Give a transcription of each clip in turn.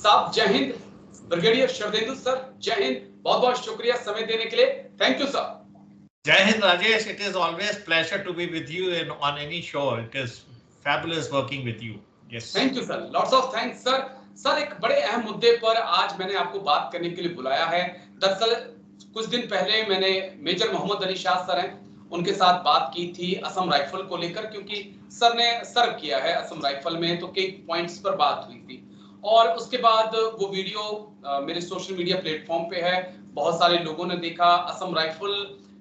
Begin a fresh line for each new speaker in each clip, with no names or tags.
साहब जय Hind. Brigadier Sharadendu sir जय हिंद, बहुत बहुत शुक्रिया समय देने के लिए, thank you sir.
Jai Hind Rajesh, it is always pleasure to be with you on any show. It is fabulous working with you. Yes.
Thank you sir, lots of thanks sir। Sir एक बड़े अहम मुद्दे पर आज मैंने आपको बात करने के लिए बुलाया है। दरअसल कुछ दिन पहले मैंने मेजर मोहम्मद अली शाह सर हैं, उनके साथ बात की थी असम राइफल को लेकर, क्योंकि सर ने सर्व किया है असम राइफल में, तो कई पॉइंट्स पर बात हुई थी। और उसके बाद वो वीडियो मेरे सोशल मीडिया प्लेटफॉर्म पे है, बहुत सारे लोगों ने देखा। असम राइफल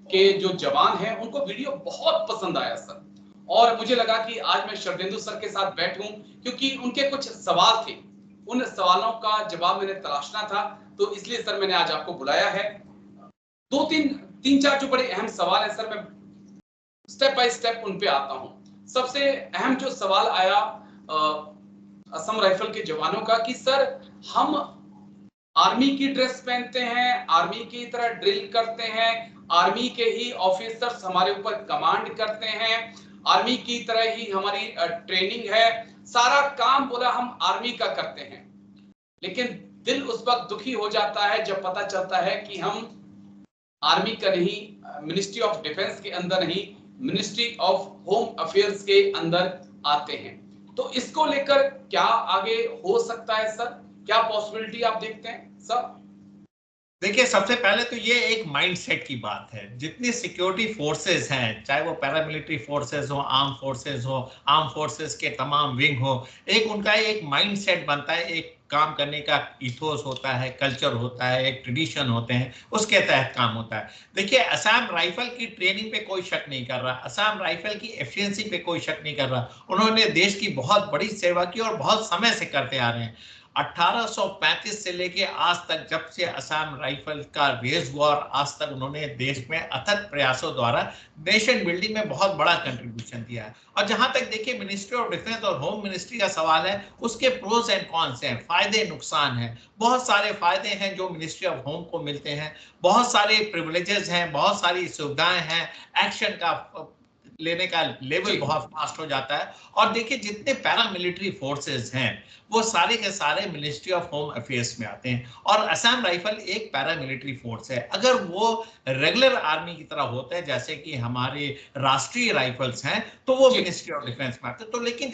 के जो जवान हैं उनको वीडियो बहुत पसंद आया सर, और मुझे लगा कि आज मैं शरदेंदु सर के साथ बैठूं, क्योंकि उनके कुछ सवाल थे, उन सवालों का जवाब मैंने तलाशना था, तो इसलिए सर मैंने आज आपको बुलाया है। तीन चार जो बड़े अहम सवाल है सर, मैं स्टेप बाय स्टेप उन पे आता हूं। सबसे अहम जो सवाल आया असम राइफल के जवानों का कि सर हम आर्मी की ड्रेस पहनते हैं, आर्मी की तरह ड्रिल करते हैं, आर्मी के ही ऑफिसर्स हमारे ऊपर कमांड करते हैं, आर्मी की तरह ही हमारी ट्रेनिंग है, सारा काम बोला हम आर्मी का करते हैं। लेकिन दिल उस वक्त दुखी हो जाता है जब पता चलता है कि हम आर्मी का नहीं, मिनिस्ट्री ऑफ डिफेंस के अंदर नहीं, मिनिस्ट्री ऑफ होम अफेयर्स के अंदर आते हैं। तो इसको लेकर क्या आगे हो सकता है सर, क्या पॉसिबिलिटी आप देखते हैं सर?
देखिए, सबसे पहले तो ये एक माइंडसेट की बात है। जितनी सिक्योरिटी फोर्सेस हैं, चाहे वो पैरामिलिट्री फोर्सेस हो, आर्म फोर्सेस हो, आर्म फोर्सेस के तमाम विंग हो, एक उनका एक माइंडसेट बनता है, एक काम करने का इथोस होता है, कल्चर होता है, एक ट्रेडिशन होते हैं, उसके तहत काम होता है। देखिए, असम राइफल की ट्रेनिंग पे कोई शक नहीं कर रहा, असम राइफल की एफिशिएंसी पे कोई शक नहीं कर रहा। उन्होंने देश की बहुत बड़ी सेवा की और बहुत समय से करते आ रहे हैं। 1835 से लेके आज तक, जब से असम राइफल का रेज हुआ और आज तक, उन्होंने देश में अथक प्रयासों द्वारा नेशन बिल्डिंग में बहुत बड़ा कंट्रीब्यूशन दिया है। और जहां तक देखिए मिनिस्ट्री ऑफ डिफेंस और होम मिनिस्ट्री का सवाल है, उसके प्रोज एंड कॉन्स हैं, फायदे नुकसान हैं। बहुत सारे फायदे हैं जो मिनिस्ट्री ऑफ होम को मिलते हैं, बहुत सारे प्रिविलेजेस हैं, बहुत सारी सुविधाएं हैं, एक्शन का लेने का लेवल बहुत फास्ट हो जाता है। और देखिए, जितने पैरामिलिट्री फोर्सेस हैं वो सारे के सारे मिनिस्ट्री ऑफ होम अफेयर्स में आते हैं, और असम राइफल एक पैरामिलिट्री फोर्स है। अगर वो रेगुलर आर्मी की तरह होते हैं जैसे कि हमारे राष्ट्रीय राइफल्स हैं, तो वो मिनिस्ट्री ऑफ डिफेंस में आते हैं। तो लेकिन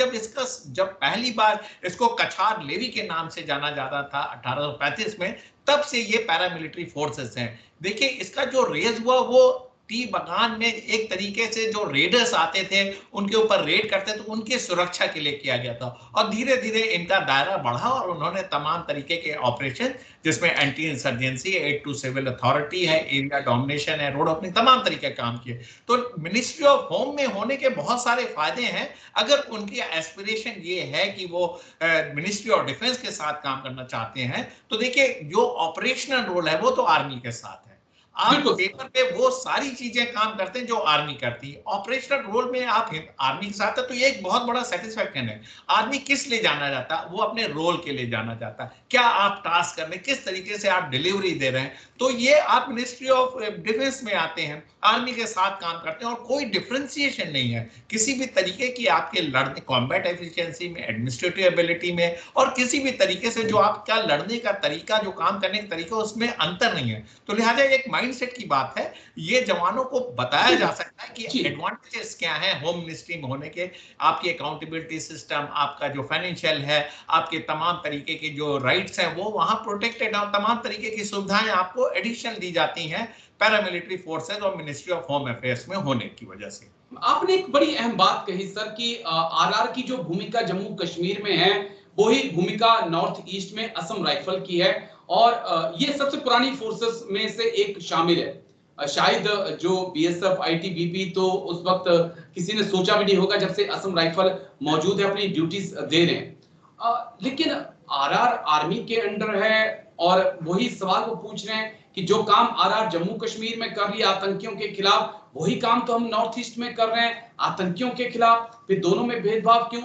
जब पहली बार इसको कछार लेवी के नाम से जाना जाता था 1835 में, तब से ये पैरामिलिट्री फोर्सेस हैं। देखिए, इसका जो रेज हुआ वो टी बगान में एक तरीके से जो रेडर्स आते थे उनके ऊपर रेड करते थे, उनकी सुरक्षा के लिए किया गया था। और धीरे धीरे इनका दायरा बढ़ा और उन्होंने तमाम तरीके के ऑपरेशन, जिसमें anti insurgency, aid to civil authority है, एरिया डोमिनेशन है, रोड ओपनिंग, तमाम तरीके के काम किए। तो मिनिस्ट्री ऑफ होम में होने के बहुत सारे फायदे हैं, अगर उनकी एस्पिरेशन ये है कि वो मिनिस्ट्री ऑफ डिफेंस के साथ काम करना चाहते हैं। तो देखिए, जो ऑपरेशनल रोल है वो तो आर्मी के साथ है। आप पेपर पे वो सारी चीजें काम करते हैं जो आर्मी करती है। ऑपरेशनल रोल में आप आर्मी के साथ है, तो ये एक बहुत बड़ा सेटिस्फैक्शन है। आर्मी किस लिए जाना जाता है? वो अपने रोल के लिए जाना चाहता है। क्या आप टास्क कर रहे हैं, किस तरीके से आप डिलीवरी दे रहे हैं। तो ये आप मिनिस्ट्री ऑफ डिफेंस में आते हैं, आर्मी के साथ काम करते हैं, और कोई डिफरेंशिएशन नहीं है किसी भी तरीके की आपके लड़ने, कॉम्बैट एफिशिएंसी में, एडमिनिस्ट्रेटिव एबिलिटी में, और किसी भी तरीके से जो आपका लड़ने का तरीका, जो काम करने का तरीका, उसमें अंतर नहीं है। तो लिहाजा एक माइंडसेट की बात है, ये जवानों को बताया जा सकता है कि एडवांटेजेस क्या हैं होम मिनिस्ट्री में होने के। आपकी अकाउंटेबिलिटी सिस्टम, आपका जो फाइनेंशियल है, आपके तमाम तरीके के जो राइट्स हैं वो वहां प्रोटेक्टेड, और तमाम तरीके की सुविधाएं आपको एडिशनल दी जाती हैं पैरामिलिट्री फोर्सेस और मिनिस्ट्री ऑफ होम अफेयर्स में होने की वजह से।
आपने एक बड़ी अहम बात कही सर कि आरआर की जो भूमिका जम्मू कश्मीर में है, वही भूमिका नॉर्थ ईस्ट में असम राइफल की है, और ये सबसे पुरानी फोर्सेस में से एक शामिल है। शायद जो बीएसएफ, आईटीबीपी, तो उस वक्त किसी ने सोचा भी नहीं होगा जब से असम राइफल मौजूद है, अपनी ड्यूटीज दे रहे हैं। लेकिन आरआर आर्मी के अंडर है, और वही सवाल वो पूछ रहे हैं कि जो काम आरआर जम्मू कश्मीर में कर रही है आतंकियों के खिलाफ, वही काम तो हम नॉर्थ ईस्ट में कर रहे हैं आतंकियों के खिलाफ। फिर दोनों में भेदभाव क्यों?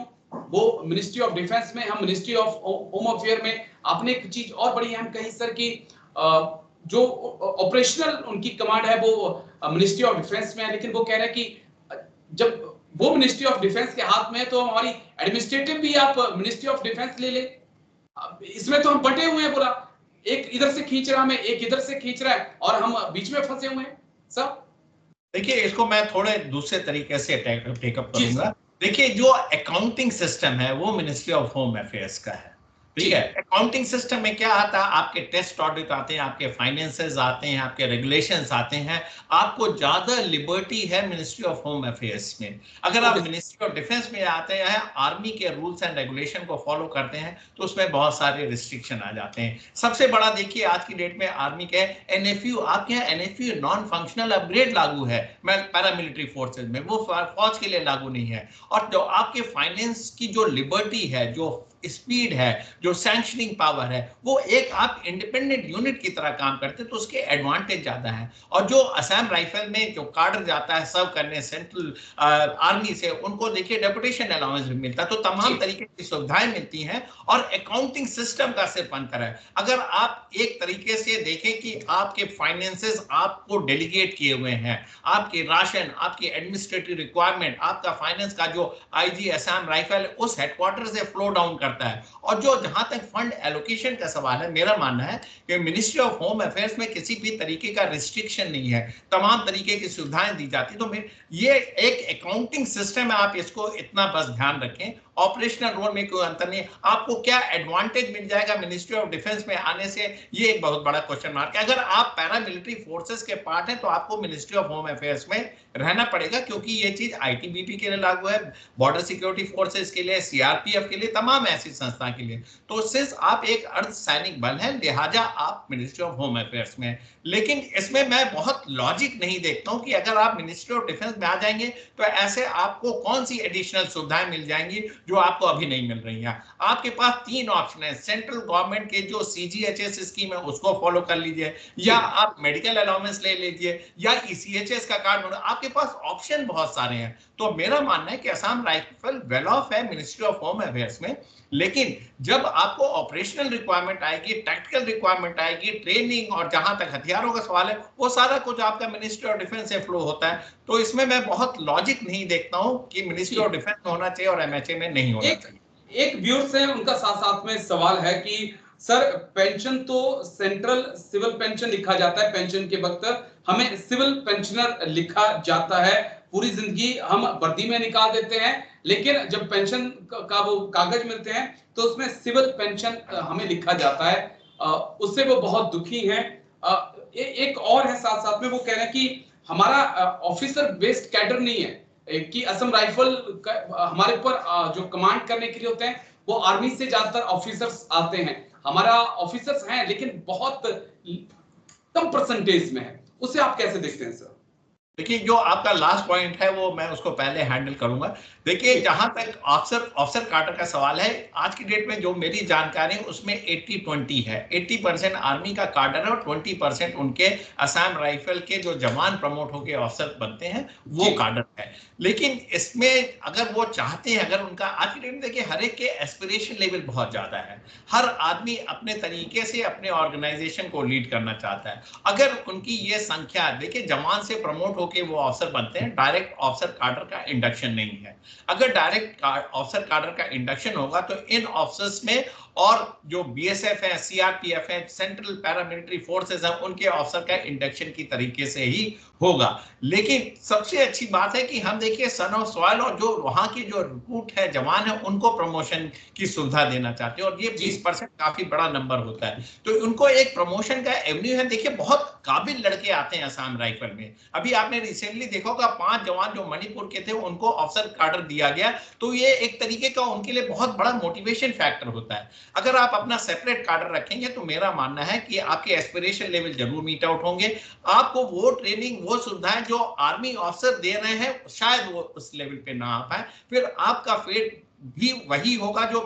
वो मिनिस्ट्री ऑफ डिफेंस में, हम मिनिस्ट्री ऑफ होम अफेयर में। आपने एक चीज और बड़ी अहम कही सर कि जो ऑपरेशनल उनकी कमांड है वो मिनिस्ट्री ऑफ डिफेंस में है, लेकिन वो कह रहे हैं कि जब वो मिनिस्ट्री ऑफ डिफेंस के हाथ में है तो हमारी एडमिनिस्ट्रेटिव भी आप मिनिस्ट्री ऑफ डिफेंस ले ले। अब इसमें तो हम बंटे हुए हैं पूरा, एक इधर से खींच रहा है हमें, एक इधर से खींच रहा है और हम बीच में फंसे हुए हैं सब।
देखिए, इसको मैं थोड़े दूसरे तरीके से टेकअप
जी
करूंगा। देखिए, जो अकाउंटिंग सिस्टम है वो मिनिस्ट्री ऑफ होम अफेयर्स का है, ठीक
जी
है। अकाउंटिंग सिस्टम में क्या आता है, आपके टेस्ट ऑडिट आते हैं, आपके फाइनेंसेस आते हैं, आपके रेगुलेशंस आते हैं। आपको ज्यादा लिबर्टी है मिनिस्ट्री ऑफ होम अफेयर्स में। अगर आप
ओके
मिनिस्ट्री ऑफ डिफेंस में आते हैं, आर्मी के रूल्स एंड रेगुलेशन को फॉलो करते हैं, तो उसमें बहुत सारे रिस्ट्रिक्शन आ जाते हैं। सबसे बड़ा देखिए, आज की डेट में आर्मी के एनएफयू, आपके यहाँ एनएफयू नॉन फंक्शनल अपग्रेड लागू है मैं पैरामिलिट्री फोर्सेज में, वो फौज के लिए लागू नहीं है। और जो आपके फाइनेंस की जो लिबर्टी है, जो स्पीड है, जो सैंक्शनिंग पावर है, वो एक आप इंडिपेंडेंट यूनिट की तरह काम करते हैं, तो उसके एडवांटेज ज्यादा है। और जो असम राइफल में जो कार्डर जाता है सर्व करने सेंट्रल आर्मी से, उनको देखिए डेपुटेशन अलाउंस भी मिलता है, तो
जी
तमाम तरीके की सुविधाएं मिलती हैं। और अकाउंटिंग सिस्टम का सिर्फ अंतर है। अगर आप एक तरीके से देखें कि आपके फाइनेंसेस आपको डेलीगेट किए हुए हैं, आपके राशन, आपकी एडमिनिस्ट्रेटिव रिक्वायरमेंट, आपका फाइनेंस का जो आईजी असम राइफल उस हेडक्वार्टर से फ्लो डाउन करता है। और जो जहां तक फंड एलोकेशन का सवाल है, मेरा मानना है कि मिनिस्ट्री ऑफ होम अफेयर्स में किसी भी तरीके का रिस्ट्रिक्शन नहीं है, तमाम तरीके की सुविधाएं दी जाती। तो ये एक अकाउंटिंग सिस्टम है, आप इसको इतना बस ध्यान रखें। ऑपरेशनल रोल में कोई अंतर नहीं। आपको क्या एडवांटेज मिल जाएगा मिनिस्ट्री ऑफ डिफेंस में आने से, ये एक बहुत बड़ा क्वेश्चन मार्क है। अगर आप पैरामिलिट्री फोर्सेस के पार्ट हैं, तो आपको मिनिस्ट्री ऑफ होम अफेयर्स में रहना पड़ेगा, क्योंकि ये चीज आईटीबीपी के लिए लागू है, बॉर्डर सिक्योरिटी फोर्सेस के लिए, सीआरपीएफ के लिए, तमाम ऐसी संस्था के लिए। तो सिर्फ आप एक अर्धसैनिक बल है, लिहाजा आप मिनिस्ट्री ऑफ होम अफेयर्स में। लेकिन इसमें मैं बहुत लॉजिक नहीं देखता हूं कि अगर आप मिनिस्ट्री ऑफ डिफेंस में आ जाएंगे तो ऐसे आपको कौन सी एडिशनल सुविधाएं मिल जाएंगी जो आपको अभी नहीं मिल रही हैं। आपके पास तीन ऑप्शन है, सेंट्रल गवर्नमेंट के जो सीजीएचएस स्कीम है उसको फॉलो कर लीजिए, या आप मेडिकल अलाउंस ले लीजिए, या ईसीएचएस का कार्ड। आपके पास ऑप्शन बहुत सारे हैं। तो मेरा मानना है कि असम राइफल वेल ऑफ है मिनिस्ट्री ऑफ होम अफेयर्स में। लेकिन जब आपको ऑपरेशनल रिक्वायरमेंट आएगी, टैक्टिकल रिक्वायरमेंट आएगी, ट्रेनिंग, और जहां तक हथियारों का सवाल है, वो सारा कुछ आपका मिनिस्ट्री ऑफ डिफेंस से फ्लो होता है। तो इसमें मैं बहुत लॉजिक नहीं देखता हूं कि मिनिस्ट्री ऑफ डिफेंस में होना चाहिए और एमएचए में नहीं होना चाहिए।
एक व्यूअर्स है, उनका साथ साथ में सवाल है कि सर पेंशन तो सेंट्रल सिविल पेंशन लिखा जाता है, पेंशन के वक्त हमें सिविल पेंशनर लिखा जाता है, पूरी जिंदगी हम वर्दी में निकाल देते हैं, लेकिन जब पेंशन का वो कागज मिलते हैं तो उसमें सिविल पेंशन हमें लिखा जाता है। उससे वो बहुत दुखी हैं। एक और है साथ साथ में, वो कह रहे हैं कि हमारा ऑफिसर बेस्ड कैडर नहीं है, कि असम राइफल हमारे ऊपर जो कमांड करने के लिए होते हैं वो आर्मी से ज्यादातर ऑफिसर्स आते हैं। हमारा ऑफिसर्स हैं लेकिन बहुत कम परसेंटेज में है, उसे आप कैसे देखते हैं सर?
देखिए, जो आपका लास्ट पॉइंट है वो मैं उसको पहले हैंडल करूंगा। देखिए, जहां तक ऑफिसर कार्टर का सवाल है, आज की डेट में जो मेरी जानकारी है उसमें 80-20 है। 80% आर्मी का कार्टर है और 20% उनके असम राइफल के जो जवान प्रमोट होकर ऑफिसर बनते हैं वो कार्टर है। लेकिन इसमें अगर वो चाहते हैं, अगर उनका, आज की डेट में देखिए हर एक के एस्पिरेशन लेवल बहुत ज्यादा है। हर आदमी अपने तरीके से अपने ऑर्गेनाइजेशन को लीड करना चाहता है। अगर उनकी ये संख्या, देखिए जवान से प्रमोट के वो अफसर बनते हैं, डायरेक्ट ऑफिसर कार्डर का इंडक्शन नहीं है। अगर डायरेक्ट ऑफिसर कार्डर का इंडक्शन होगा तो इन ऑफिसर्स में, और जो बीएसएफ है, सीआरपीएफ है, सेंट्रल पैरामिलिट्री फोर्सेस है, उनके ऑफिसर का इंडक्शन की तरीके से ही होगा। लेकिन सबसे अच्छी बात है कि हम देखिए सन ऑफ सॉइल, और जो वहां की जो रिक्रूट है, जवान है, उनको प्रमोशन की सुविधा देना चाहते हैं, और ये 20% काफी बड़ा नंबर होता है। तो उनको एक प्रमोशन का एवेन्यू है। देखिए, बहुत काबिल लड़के आते हैं असम राइफल में। अभी आपने रिसेंटली देखा होगा 5 जवान जो मणिपुर के थे उनको ऑफिसर कार्डर दिया गया, तो ये एक तरीके का उनके लिए बहुत बड़ा मोटिवेशन फैक्टर होता है। अगर आप अपना सेपरेट कार्डर रखेंगे तो मेरा मानना है कि आपके एस्पिरेशन लेवल जरूर मीट आउट होंगे। आपको वो ट्रेनिंग, वो सुविधाएं जो आर्मी ऑफिसर दे रहे हैं, शायद वो उस लेवल पे ना आ पाए, फिर आपका फेट भी वही होगा। जो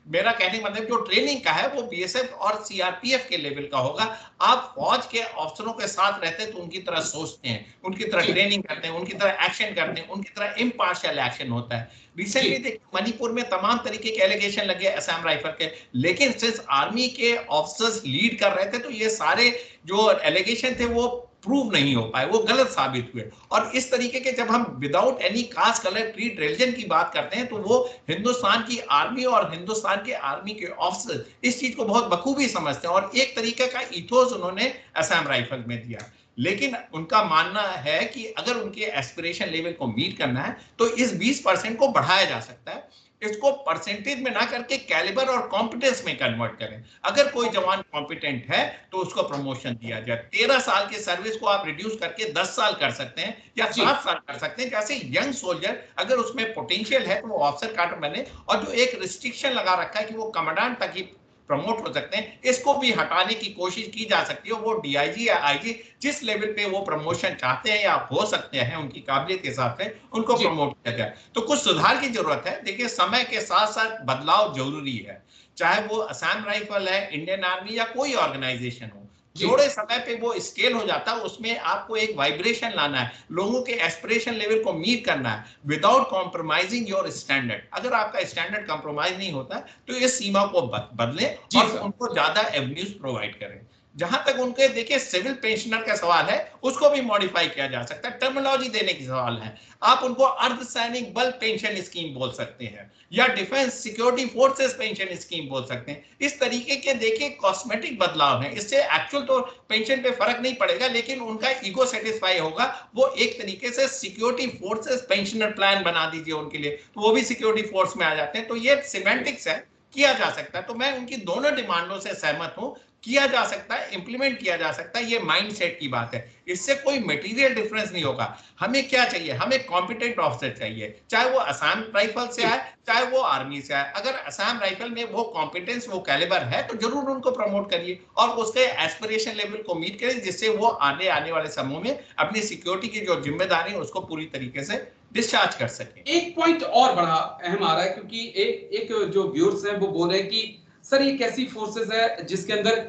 मेरा कहने का मतलब, जो ट्रेनिंग का है वो बीएसएफ और सीआरपीएफ के लेवल का होगा। आप फौज के अफसरों के साथ रहते हैं तो उनकी तरह सोचते हैं, उनकी तरह ट्रेनिंग करते हैं, उनकी तरह एक्शन करते हैं, उनकी तरह इम्पार्शियल एक्शन होता है। रिसेंटली देखिए मणिपुर में तमाम तरीके के एलिगेशन लगे असम राइफल के, लेकिन सिर्फ आर्मी के ऑफिसर्स लीड कर रहे थे, तो ये सारे जो एलिगेशन थे वो प्रूव नहीं हो पाए, वो गलत साबित हुए। और इस तरीके के जब हम without any caste colour creed religion की बात करते हैं तो वो हिंदुस्तान की आर्मी और हिंदुस्तान के आर्मी के ऑफिसर इस चीज को बहुत बखूबी समझते हैं और एक तरीके का इथोस उन्होंने असम राइफल में दिया। लेकिन उनका मानना है कि अगर उनके एस्पिरेशन लेवल को मीट करना है तो इस 20% को बढ़ाया जा सकता है, इसको परसेंटेज में ना करके कैलिबर और कॉम्पिटेंस में कन्वर्ट करें। अगर कोई जवान कॉम्पिटेंट है तो उसको प्रमोशन दिया जाए। 13 साल की सर्विस को आप रिड्यूस करके 10 साल कर सकते हैं या 7 साल कर सकते हैं। जैसे यंग सोल्जर अगर उसमें पोटेंशियल है तो वो ऑफिसर काडर बने, और जो एक रिस्ट्रिक्शन लगा रखा है कि वो कमांडेंट तक ही प्रमोट हो सकते हैं, इसको भी हटाने की कोशिश की जा सकती है। वो डीआईजी या आईजी जिस लेवल पे वो प्रमोशन चाहते हैं या हो सकते हैं उनकी काबिलियत के हिसाब से उनको प्रमोट किया जाए। तो कुछ सुधार की जरूरत है। देखिए, समय के साथ साथ बदलाव जरूरी है, चाहे वो असम राइफल है, इंडियन आर्मी या कोई ऑर्गेनाइजेशन हो। थोड़े समय पे वो स्केल हो जाता है, उसमें आपको एक वाइब्रेशन लाना है, लोगों के एस्पिरेशन लेवल को मीट करना है विदाउट कॉम्प्रोमाइजिंग योर स्टैंडर्ड। अगर आपका स्टैंडर्ड कॉम्प्रोमाइज नहीं होता तो इस सीमा को बदलें और उनको ज्यादा एवेन्यूज प्रोवाइड करें। जहां तक उनके देखिए सिविल पेंशनर का सवाल है, उसको भी मॉडिफाई किया जा सकता है, टर्मिनोलॉजी देने की सवाल है। आप उनको अर्धसैनिक बल पेंशन स्कीम बोल सकते हैं या defence security forces pension scheme बोल सकते हैं। इस तरीके के देखिए कॉस्मेटिक बदलाव हैं, इससे एक्चुअल तो पेंशन पे फर्क नहीं पड़ेगा लेकिन उनका ईगो सेटिस्फाई होगा। वो एक तरीके से सिक्योरिटी फोर्सेस पेंशनर प्लान बना दीजिए उनके लिए, तो वो भी सिक्योरिटी फोर्स में आ जाते हैं। तो ये सिमेंटिक्स है, किया जा सकता है। तो मैं उनकी दोनों डिमांडों से सहमत हूं, किया जा सकता है, इंप्लीमेंट किया जा सकता है। ये माइंडसेट की बात है, इससे कोई मटेरियल डिफरेंस नहीं होगा। हमें क्या चाहिए? हमें कॉम्पिटेंट ऑफिसर चाहिए, चाहे वो असम राइफल से आए चाहे वो आर्मी से आए। अगर असम राइफल में वो कॉम्पिटेंस वो कैलिबर है तो जरूर उनको प्रमोट करिए और उसके एस्पिरेशन लेवल को मीट करिए, जिससे वो आने वाले समय में अपनी सिक्योरिटी की जो जिम्मेदारी है उसको पूरी तरीके से डिस्चार्ज कर सके।
एक पॉइंट और बड़ा अहम आ रहा है, क्योंकि एक जो व्यूअर्स हैं वो बोल रहे हैं कि सर ये कैसी फोर्सेस है जिसके अंदर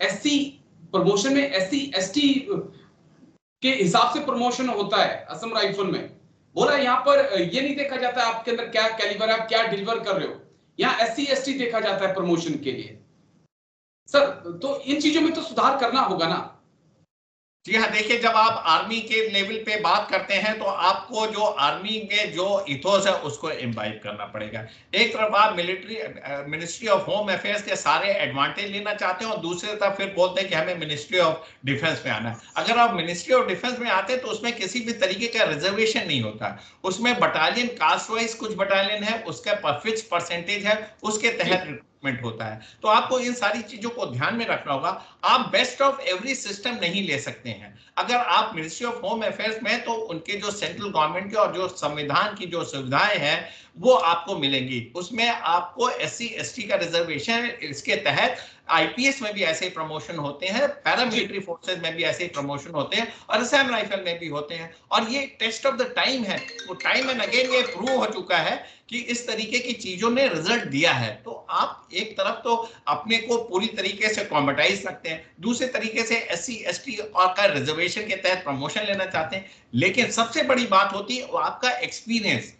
एससी प्रमोशन में एससी एसटी के हिसाब से प्रमोशन होता है असम राइफल में। बोला यहाँ पर ये नहीं देखा जाता है आपके अंदर क्या कैलिबर है, आप क्या डिलीवर कर रहे हो। यहाँ एससी एसटी देखा जाता है प्रमोशन के लिए। सर तो इन चीजों में तो सुधार करना होगा ना।
जी हाँ, देखिए, जब आप आर्मी के लेवल पे बात करते हैं तो आपको जो आर्मी में जो इथोस है उसको इम्बाइब करना पड़ेगा। एक तरफ आप मिनिस्ट्री ऑफ होम अफेयर्स के सारे एडवांटेज लेना चाहते हैं और दूसरी तरफ फिर बोलते हैं कि हमें मिनिस्ट्री ऑफ डिफेंस में आना है। अगर आप मिनिस्ट्री ऑफ डिफेंस में आते हैं तो उसमें किसी भी तरीके का रिजर्वेशन नहीं होता। उसमें बटालियन कास्ट वाइज कुछ बटालियन है, उसका फिक्स परसेंटेज है, उसके तहत होता है। तो आपको इन सारी चीजों को ध्यान में रखना होगा। आप बेस्ट ऑफ एवरी सिस्टम नहीं ले सकते हैं। अगर आप मिनिस्ट्री ऑफ होम अफेयर्स में तो उनके जो सेंट्रल गवर्नमेंट के और जो संविधान की जो सुविधाएं हैं वो आपको मिलेंगी। उसमें आपको एससी एसटी का रिजर्वेशन, इसके तहत आईपीएस में भी ऐसे ही प्रमोशन होते हैं, पैरामिलिट्री फोर्सेस में भी ऐसे ही प्रमोशन होते हैं और असम राइफल में भी होते हैं। और ये टेस्ट ऑफ द टाइम है, वो टाइम एंड अगेन ये प्रूव हो चुका है कि इस तरीके की चीजों ने रिजल्ट दिया है। तो आप एक तरफ तो अपने को पूरी तरीके से कॉम्बटाइज रखते हैं, दूसरे तरीके से एससी एसटी और का रिजर्वेशन के तहत प्रमोशन लेना चाहते हैं। लेकिन सबसे बड़ी बात होती है वो आपका एक्सपीरियंस।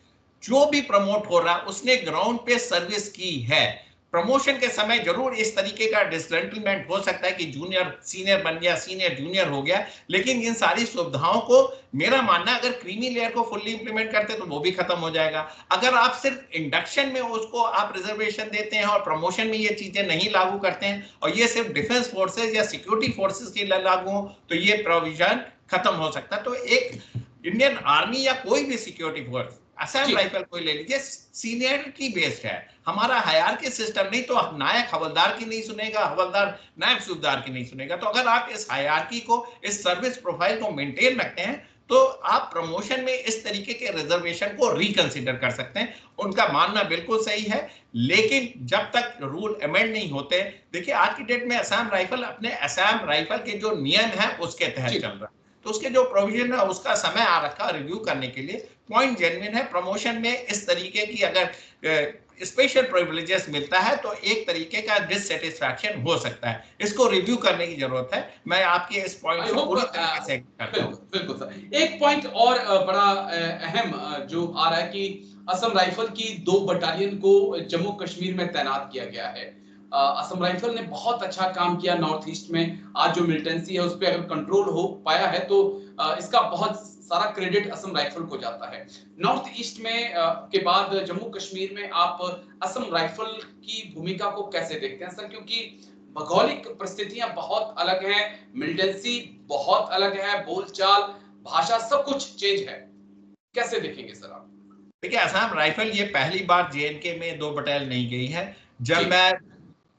जो भी प्रमोट हो रहा है उसने ग्राउंड पे सर्विस की है। प्रमोशन के समय जरूर इस तरीके का डिसजेंटलमेंट हो सकता है कि जूनियर सीनियर बन गया, सीनियर जूनियर हो गया, लेकिन इन सारी सुविधाओं को मेरा मानना है अगर क्रीमी लेयर को फुल्ली इंप्लीमेंट करते तो वो भी खत्म हो जाएगा। अगर आप सिर्फ इंडक्शन में उसको आप रिजर्वेशन देते हैं और प्रमोशन में ये चीजें नहीं लागू करते हैं और ये सिर्फ डिफेंस फोर्सेज या सिक्योरिटी फोर्सेज के लिए लागू हो तो ये प्रोविजन खत्म हो सकता है। तो एक इंडियन आर्मी या कोई भी सिक्योरिटी फोर्स, असम राइफल कोई ले लीजिए, सीनियरिटी बेस्ड है। हमारा हायरार्की सिस्टम नहीं तो नायक हवलदार की नहीं सुनेगा, हवलदार नायब सूबेदार की नहीं सुनेगा। तो अगर आप इस हायरार्की को, इस सर्विस प्रोफाइल को मेंटेन रखते हैं तो आप प्रमोशन में इस तरीके के रिजर्वेशन को रिकंसीडर कर सकते हैं। उनका मानना बिल्कुल सही है, लेकिन जब तक रूल अमेंड नहीं होते, देखिए आज की डेट में असम राइफल अपने असम राइफल के जो नियम है उसके तहत चल रहा है, तो उसके जो प्रोविजन है उसका समय आ रखा रिव्यू करने के लिए। पॉइंट जेन्युइन है, प्रमोशन में इस तरीके की अगर स्पेशल प्रिविलेजेस मिलता है तो एक तरीके का डिससेटिस्फैक्शन हो सकता है, इसको रिव्यू करने की जरूरत है। मैं आपके इस पॉइंट को पूरी तरीके से करता हूं।
बिल्कुल सर। एक पॉइंट और बड़ा अहम जो आ रहा है कि असम राइफल की 2 बटालियन को जम्मू कश्मीर में तैनात किया गया है। असम राइफल ने बहुत अच्छा काम किया नॉर्थ ईस्ट में। आज जो मिलिटेंसी है उस पर अगर कंट्रोल हो पाया है तो इसका बहुत सारा क्रेडिट असम राइफल को जाता है। नॉर्थ ईस्ट में के बाद जम्मू कश्मीर में आप असम राइफल की भूमिका को कैसे देखते हैं सर? क्योंकि भौगोलिक परिस्थितियां बहुत अलग हैं, मिलिटेंसी बहुत अलग है, बोलचाल, भाषा सब कुछ चेंज है। कैसे देखेंगे सर आप?
देखिए, असम राइफल ये पहली बार जेएनके में 2 बटालियन नहीं गई है। जब
जी।
मैं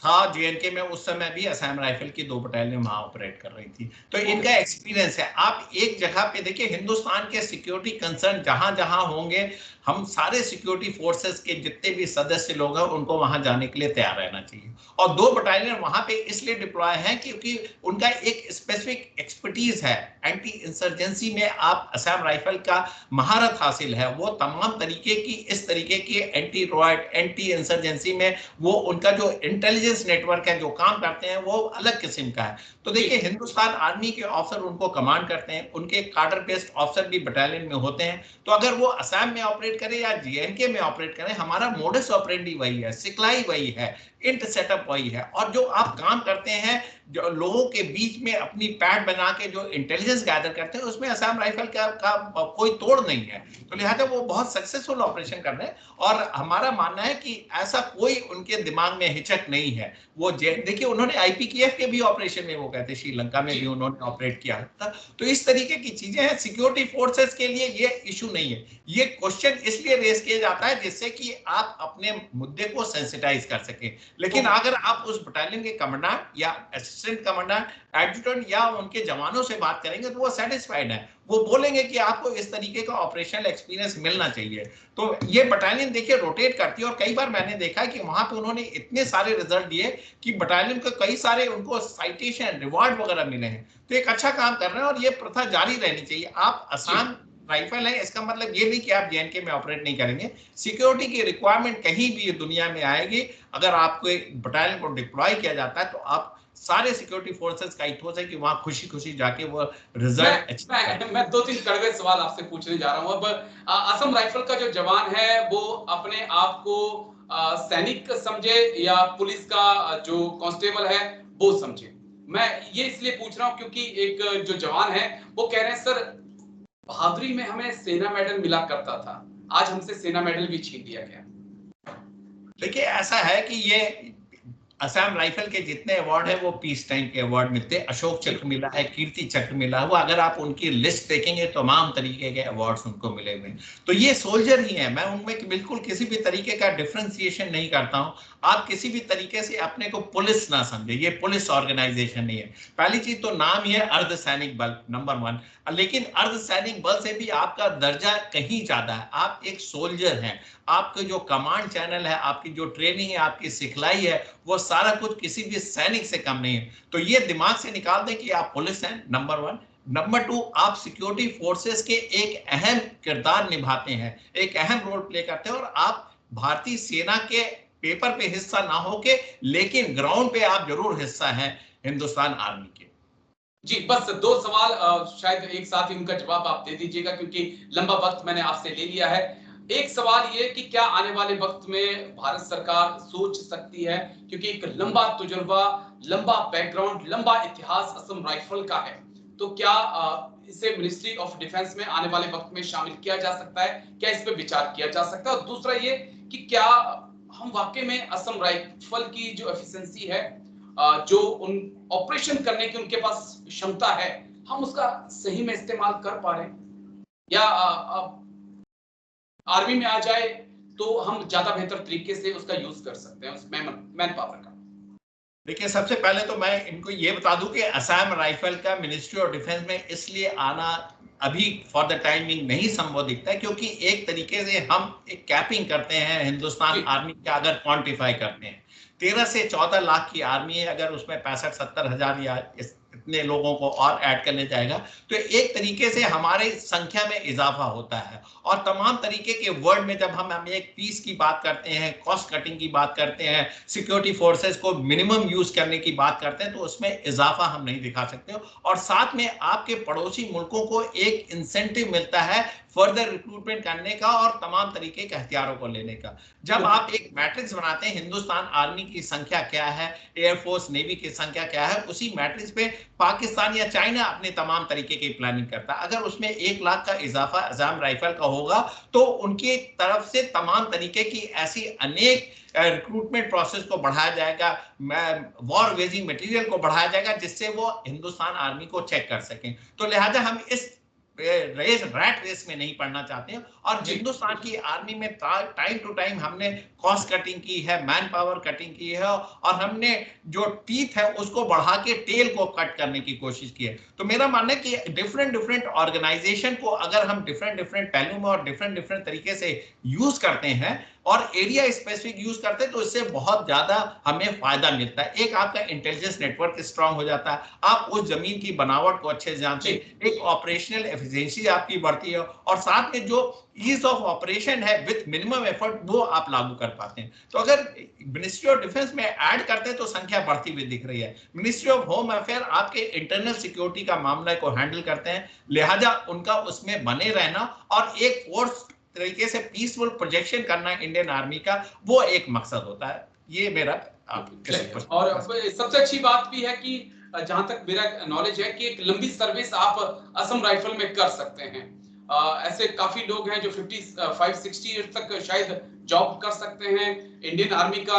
था जेएनके में उस समय भी असम राइफल की 2 बटालियन वहां ऑपरेट कर रही थी, तो
ओके।
इनका एक्सपीरियंस है। आप एक जगह पे देखिए, हिंदुस्तान के सिक्योरिटी कंसर्न जहां जहां होंगे, हम सारे सिक्योरिटी फोर्सेस के जितने भी सदस्य लोग हैं उनको वहां जाने के लिए तैयार रहना चाहिए। और 2 बटालियन वहां पे इसलिए डिप्लॉय हैं क्योंकि उनका एक स्पेसिफिक एक्सपर्टीज है। एंटी इंसर्जेंसी में आप असम राइफल का महारत हासिल है, वो तमाम तरीके की इस तरीके की एंटी रॉयट, एंटी इंसर्जेंसी में वो उनका जो इंटेलिजेंस नेटवर्क है, जो काम करते हैं, वो अलग किस्म का है। तो देखिए, हिंदुस्तान आर्मी के ऑफिसर उनको कमांड करते हैं, उनके कार्डर बेस्ड ऑफिसर भी बटालियन में होते हैं। तो अगर वो असम में ऑपरेट करें या जेएनके में ऑपरेट करें, हमारा मोडस ऑपरेंडी वही है, सिखलाई वही है, इंट सेटअप वही है। और जो आप काम करते हैं, जो लोगों के बीच में अपनी पैड बना के जो इंटेलिजेंस गैदर करते हैं, उसमें असम राइफल का कोई तोड़ नहीं है। तो लिहाजा वो बहुत सक्सेसफुल ऑपरेशन कर रहे हैं। और हमारा मानना है कि ऐसा कोई उनके दिमाग में हिचक नहीं है। वो देखिए, उन्होंने आईपीकेएफ के भी ऑपरेशन में वो कहते, श्रीलंका में भी उन्होंने ऑपरेट किया था। तो इस तरीके की चीजें हैं। सिक्योरिटी फोर्सेस के लिए ये इशू नहीं है। ये क्वेश्चन इसलिए रेस किया जाता है जिससे कि आप अपने मुद्दे को सेंसिटाइज कर सके। लेकिन अगर आप उस बटालियन के कमांडेंट या असिस्टेंट कमांडेंट, एडजुटेंट या उनके जवानों से बात करेंगे तो वो सेटिस्फाइड है। वो बोलेंगे कि आपको इस तरीके का ऑपरेशनल एक्सपीरियंस मिलना चाहिए। तो ये बटालियन देखिए रोटेट करती है। और कई बार मैंने देखा है कि वहां पे उन्होंने इतने सारे रिजल्ट दिए कि बटालियन को कई सारे उनको साइटेशन, रिवार्ड वगैरह मिले हैं। तो एक अच्छा काम कर रहे हैं और ये प्रथा जारी रहनी चाहिए। आप असम राइफल है, इसका मतलब ये नहीं कि आप जेएनके में ऑपरेट नहीं करेंगे। सिक्योरिटी की रिक्वायरमेंट कहीं भी दुनिया में आएगी, अगर आपको एक बटालियन को डिप्लॉय किया जाता है तो आप सारे सिक्योरिटी फोर्सेस का इथोस है कि वहां खुशी खुशी जाके वो रिजल्ट।
मैं 2-3 कड़वे सवाल आपसे पूछने जा रहा हूं। अब असम राइफल का जो जवान है वो अपने आप को सैनिक समझे या पुलिस का जो कांस्टेबल है वो समझे? मैं ये इसलिए पूछ रहा हूं क्योंकि एक जो जवान है वो कह रहे हैं सर, बहादुरी में हमें सेना मेडल मिला करता था, आज हमसे सेना मेडल भी छीन लिया गया।
देखिए, ऐसा है कि ये असम राइफल के जितने अवार्ड है वो पीस टाइम के अवार्ड मिलते हैं। अशोक चक्र मिला है, कीर्ति चक्र मिला हुआ, अगर आप उनकी लिस्ट देखेंगे तो तमाम तरीके के अवार्ड्स उनको मिले हुए। तो ये सोल्जर ही है। मैं उनमें बिल्कुल किसी भी तरीके का डिफरेंशिएशन नहीं करता हूं। आप किसी भी तरीके से अपने को पुलिस ना समझे, ये पुलिस ऑर्गेनाइजेशन नहीं है। पहली चीज तो नाम ही है अर्धसैनिक बल, नंबर 1। लेकिन अर्धसैनिक बल से भी आपका दर्जा कहीं ज्यादा है। आप एक सोल्जर हैं। आपके जो कमांड चैनल है, आपकी जो ट्रेनिंग है, आपकी सिखलाई है, वो सारा कुछ किसी भी सैनिक से कम नहीं है। तो ये दिमाग से निकाल दें कि आप पुलिस हैं, नंबर 1। नंबर 2, आप सिक्योरिटी फोर्सेस के एक अहम किरदार निभाते हैं, एक अहम रोल प्ले करते हैं। और आप भारतीय सेना के पेपर पे हिस्सा ना होके, लेकिन ग्राउंड पे आप जरूर हिस्सा हैं हिंदुस्तान आर्मी के।
जी, बस 2 सवाल शायद एक साथ ही उनका जवाब आप दे दीजिएगा क्योंकि लंबा वक्त मैंने आपसे ले लिया है। एक सवाल ये कि क्या आने वाले वक्त में भारत सरकार सोच सकती है, क्योंकि एक लंबा तजुर्बा, लंबा बैकग्राउंड, लंबा इतिहास असम राइफल का है, तो क्या इसे मिनिस्ट्री ऑफ डिफेंस में आने वाले वक्त में शामिल किया जा सकता है? क्या इस पे विचार किया जा सकता है? और दूसरा ये कि क्या हम वाकई में असम राइफल की जो एफिशिएंसी है, जो उन ऑपरेशन करने की उनके पास क्षमता है, हम उसका सही में इस्तेमाल कर पा रहे हैं, या आर्मी में आ जाए तो हम ज्यादा बेहतर तरीके से उसका यूज कर सकते हैं, उस मैन पावर का?
देखिए, सबसे पहले तो मैं इनको ये बता दूं कि असम राइफल का मिनिस्ट्री ऑफ डिफेंस में इसलिए आना अभी फॉर द टाइमिंग नहीं संभव दिखता है क्योंकि एक तरीके से हम एक कैपिंग करते हैं हिंदुस्तान आर्मी का। अगर क्वांटिफाई करते हैं, 13 से 14 लाख की आर्मी है। अगर उसमें 65-70 हजार या इतने लोगों को और ऐड करने जाएगा, तो एक तरीके से हमारे संख्या में इजाफा होता है। और तमाम तरीके के वर्ड में जब हम एक पीस की बात करते हैं, कॉस्ट कटिंग की बात करते हैं, सिक्योरिटी फोर्सेस को मिनिमम यूज करने की बात करते हैं, तो उसमें इजाफा हम नहीं दिखा सकते। और साथ में आपके पड़ोसी मुल्कों को एक इंसेंटिव मिलता है फर्दर रिक्रूटमेंट करने का और तमाम तरीके के हथियारों को लेने का। जब आप एक मैट्रिक्स बनाते हैं, हिंदुस्तान आर्मी की संख्या क्या है, एयरफोर्स नेवी की संख्या क्या है, उसी मैट्रिक्स पे पाकिस्तान या चाइना अपने तमाम तरीके की प्लानिंग करता है। अगर उसमें 1 लाख का इजाफा अज़ाम राइफल का होगा तो उनकी तरफ से तमाम तरीके की ऐसी अनेक रिक्रूटमेंट प्रोसेस को बढ़ाया जाएगा, वॉर वेजिंग मटेरियल को बढ़ाया जाएगा, जिससे वो हिंदुस्तान आर्मी को चेक कर सकें। तो लिहाजा हम इस रैट रेस में नहीं पढ़ना चाहते हैं। और हिंदुस्तान की आर्मी में टाइम टू टाइम हमने कॉस्ट कटिंग की है, मैन पावर कटिंग की है, और हमने जो टीथ है उसको बढ़ा के टेल को कट करने की कोशिश की है। तो मेरा मानना है कि डिफरेंट ऑर्गेनाइजेशन को अगर हम डिफरेंट पहलू में और डिफरेंट तरीके से यूज करते हैं और एरिया स्पेसिफिक यूज करते हैं, तो इससे बहुत ज्यादा हमें फायदा मिलता है। एक आपका इंटेलिजेंस नेटवर्क स्ट्रांग हो जाता है, आप उस जमीन की बनावट को अच्छे से जानते हैं, एक ऑपरेशनल एफिशिएंसी आपकी बढ़ती है, और साथ में जो ईज ऑफ ऑपरेशन है विद मिनिमम एफर्ट वो आप लागू कर पाते हैं। तो अगर मिनिस्ट्री ऑफ डिफेंस में ऐड करते हैं तो संख्या बढ़ती हुई दिख रही है। मिनिस्ट्री ऑफ होम अफेयर आपके इंटरनल सिक्योरिटी का मामला को हैंडल करते हैं, लिहाजा उनका उसमें बने रहना और एक फोर्स तरीके से पीसफुल प्रोजेक्शन करना इंडियन आर्मी का, वो एक मकसद होता है। ये मेरा
और सबसे अच्छी बात भी है कि जहां तक मेरा नॉलेज है कि एक लंबी सर्विस आप असम राइफल में कर सकते हैं। ऐसे काफी लोग हैं जो 55-60 ईयर्स तक शायद जॉब कर सकते हैं। इंडियन आर्मी का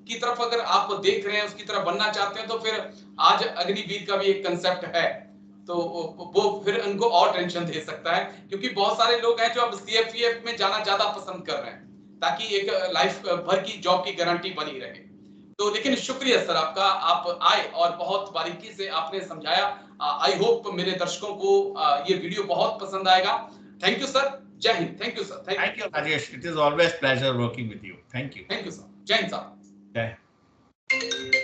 की तरफ अगर आप देख रहे हैं, उसकी तरफ बनना चाहते हैं, तो फिर आज अग्निवीर का भी एक कंसेप्ट है, तो वो फिर उनको और टेंशन दे सकता है, क्योंकि बहुत सारे लोग हैं जो अब सीएपीएफ में जाना ज्यादा पसंद कर रहे हैं ताकि एक लाइफ भर की जॉब की गारंटी बनी रहे। तो लेकिन शुक्रिया सर आपका, आप आए और बहुत बारीकी से आपने समझाया। आई होप मेरे दर्शकों को ये वीडियो बहुत पसंद आएगा। थैंक यू सर, जय Hind. Thank you sir.
Thank you Rajesh, it is always pleasure working with you. Thank you
sir. जय हिंद सर।
जय